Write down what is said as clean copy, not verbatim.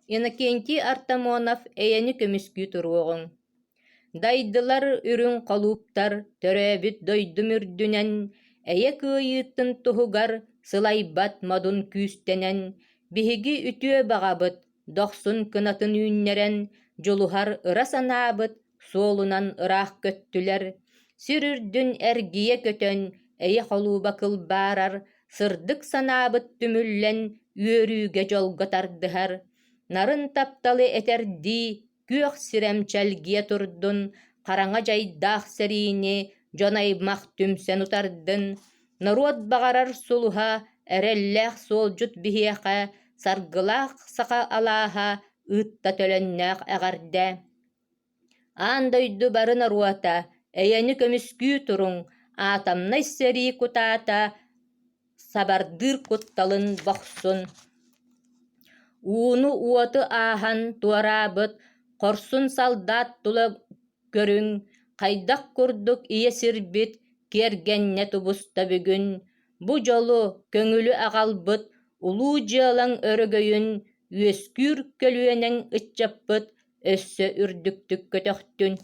Иннокентий Артамонов эйэни көмүскүү туруоҕуҥ. Дайдылар үрүң холууптар төрөөбүт дойдум үрдүнэн, эйэ кыайыыттын туһугар сылайбат модун күүстэнэн, биһиги үтүө баҕабыт, дохсун кынатын үүннэрэн, дьулуһар ыра санаабыт, суолунан ыраах көттүлэр, сир үрдүн эргийэ көтөн эйэ холууба кылбаарар, сырдык санаабыт түмүллэн үөрүүгэ дьолго тардыһар, нарын тапталы этэрдии күөх сирэмчэлгийэ турдун, хараҥа дьайдаах сэриини дьонаймах түмсэн утардын, норуот баҕарар сулуһа эрэллээх суолдьут биһиэхэ саргылаах саха алааһа ыытта төлөннөөх эҕэрдэ. Аан дойду бары норуота, эйэни көмүскүү туруҥ, аатамна иссэрии кутаата сабардыыр кутталын бохсун. Ууну уоту ааһан туораабыт, хорсун салдаат тула көрүҥ, хайдах курдук ийэ сирбит киэргэннэ тубуста бүгүн. Бу дьолу көҥүлү аҕалбыт, улуу дьыалаҥ өрөгөйүн үөскүүр көлүөнэҥ ыччаппыт, өссө үрдүктүк көтөхтүн.